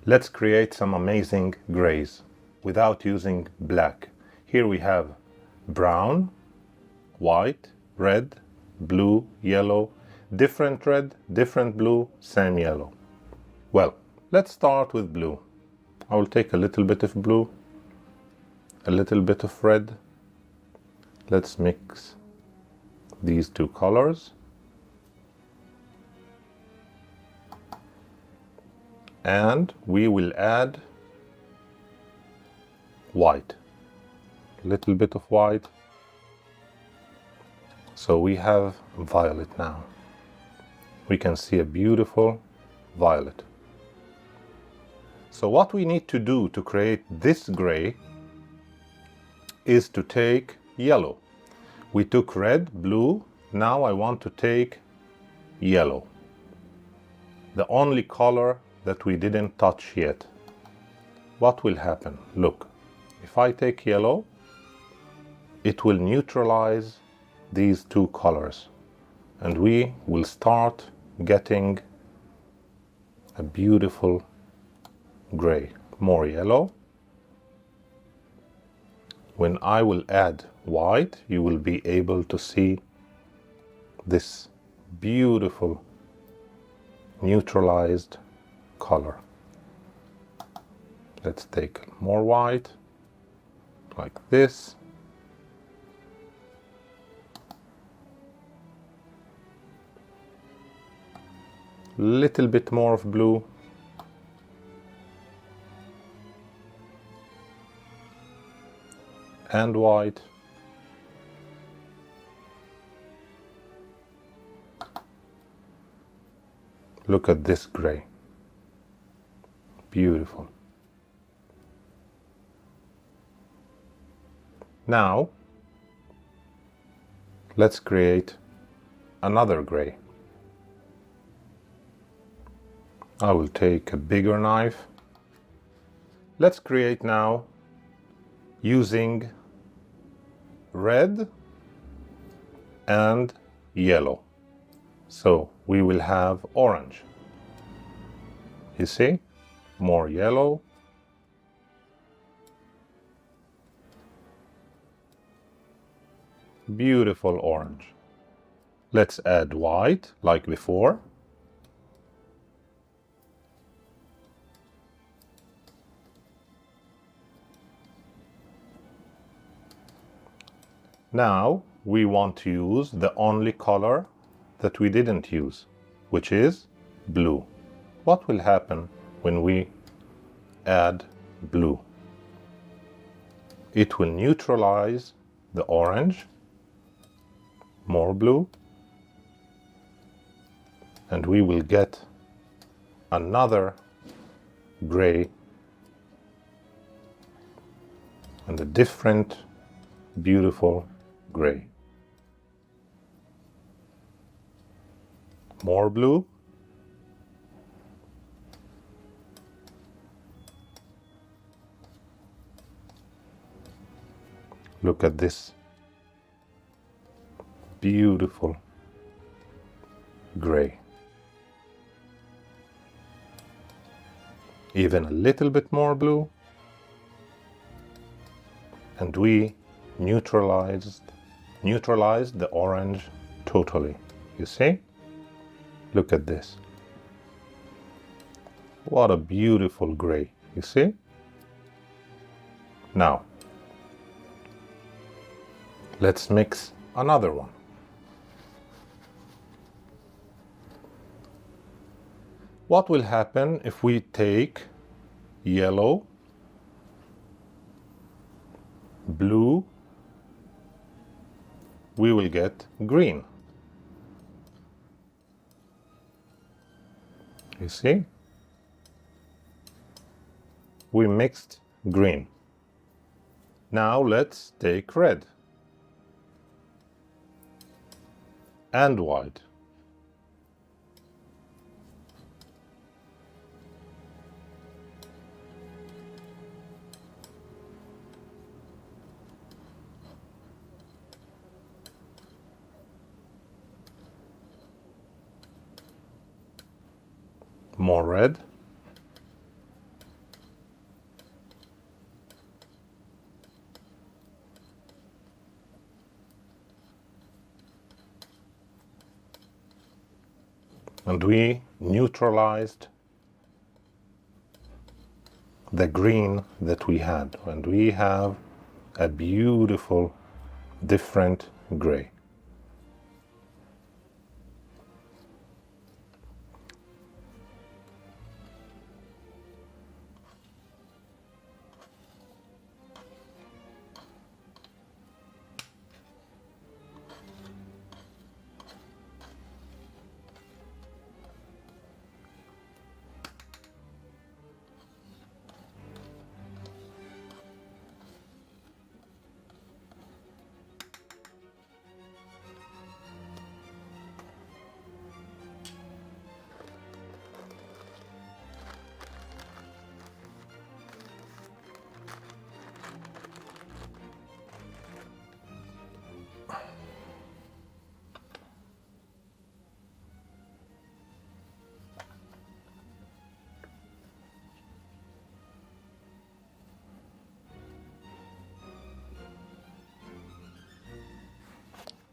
Let's create some amazing grays without using black. Here we have brown, white, red, blue, yellow, different red, different blue, same yellow. Well, let's start with blue. I will take a little bit of blue, a little bit of red. Let's mix these two colors. And we will add white, a little bit of white. So we have violet now. We can see a beautiful violet. So what we need to do to create this gray is to take yellow. We took red, blue, now I want to take yellow. The only color that we didn't touch yet. What will happen? Look, if I take yellow, it will neutralize these two colors and we will start getting a beautiful gray. More yellow. When I will add white, you will be able to see this beautiful neutralized color. Let's take more white, like this. Little bit more of blue. And white. Look at this gray. Beautiful. Now, let's create another gray. I will take a bigger knife. Let's create now using red and yellow. So we will have orange. You see? More yellow. Beautiful orange. Let's add white like before. Now we want to use the only color that we didn't use, which is blue. What will happen when we add blue? It will neutralize the orange. More blue. And we will get another gray and a different beautiful gray. More blue. Look at this beautiful gray. Even a little bit more blue. And we neutralized the orange totally. You see? Look at this. What a beautiful gray. You see? Now, let's mix another one. What will happen if we take yellow, blue, we will get green. You see? We mixed green. Now let's take red and white. More red. and we neutralized the green that we had, and we have a beautiful different gray.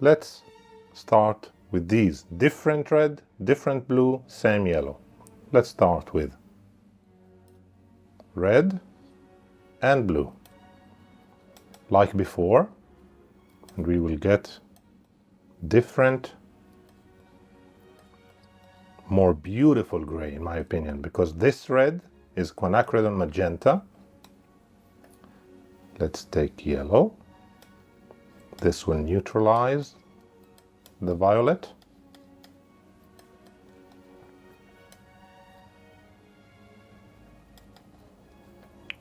Let's start with these. Different red, different blue, same yellow. Let's start with red and blue, like before, and we will get different, more beautiful gray, in my opinion, because this red is quinacridone magenta. Let's take yellow. This will neutralize the violet.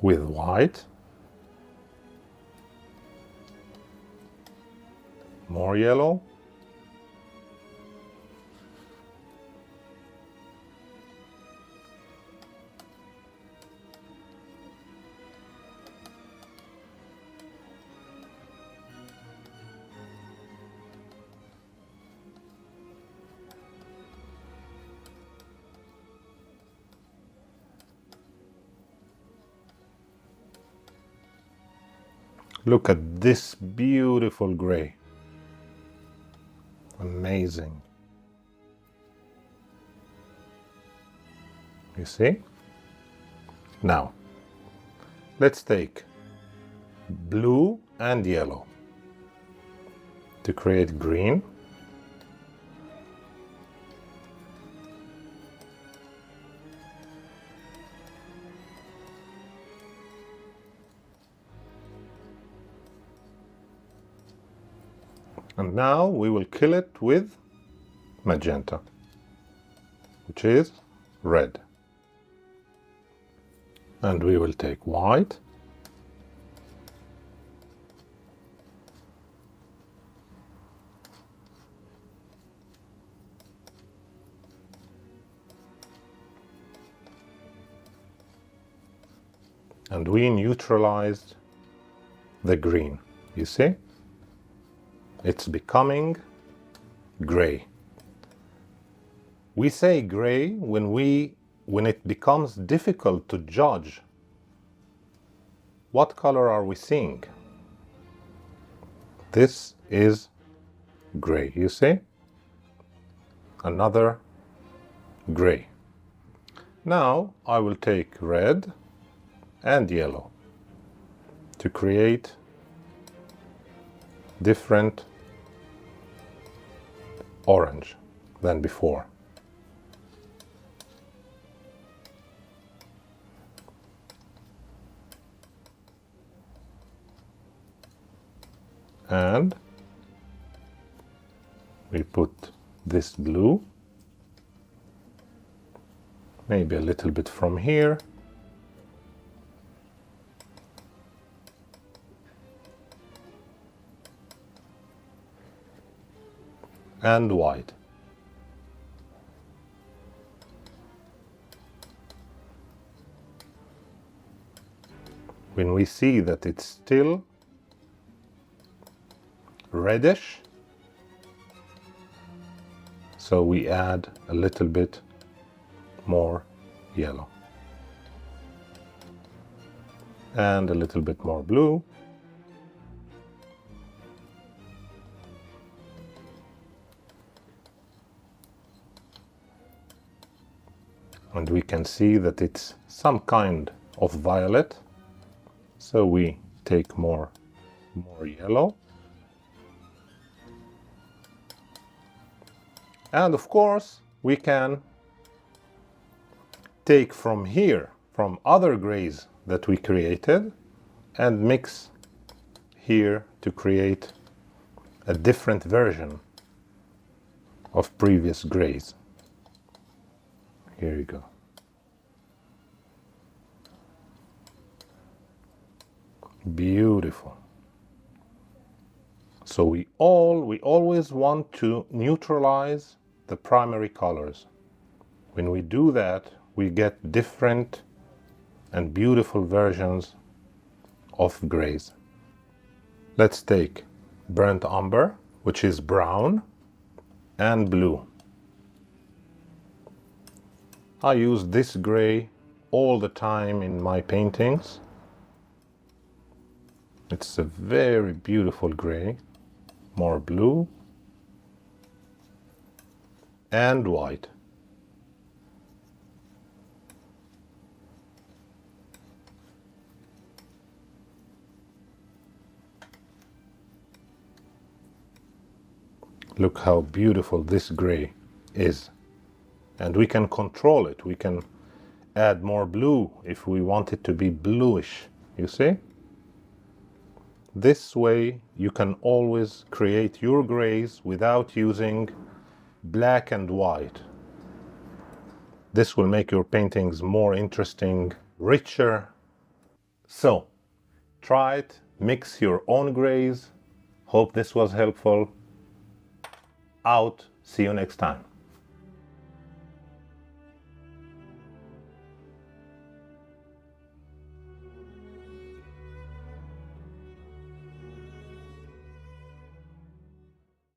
With white. More yellow. Look at this beautiful gray. Amazing. You see? Now, let's take blue and yellow to create green. And now we will kill it with magenta, which is red. And we will take white. And we neutralized the green, you see? It's becoming gray. We say gray when it becomes difficult to judge what color are we seeing. This is gray, you see? Another gray. Now I will take red and yellow to create different orange than before. And we put this blue, maybe a little bit from here, and white. When we see that it's still reddish, so we add a little bit more yellow and a little bit more blue. and we can see that it's some kind of violet. So we take more yellow. And of course, we can take from here, from other grays that we created, and mix here to create a different version of previous grays. Here you go. Beautiful. So we always want to neutralize the primary colors. When we do that, we get different and beautiful versions of grays. Let's take burnt umber, which is brown, and blue. I use this gray all the time in my paintings. It's a very beautiful gray. More blue and white. Look how beautiful this gray is. And we can control it. We can add more blue if we want it to be bluish, you see? This way you can always create your grays without using black and white. This will make your paintings more interesting, richer. So, try it, mix your own grays. Hope this was helpful. Out. See you next time.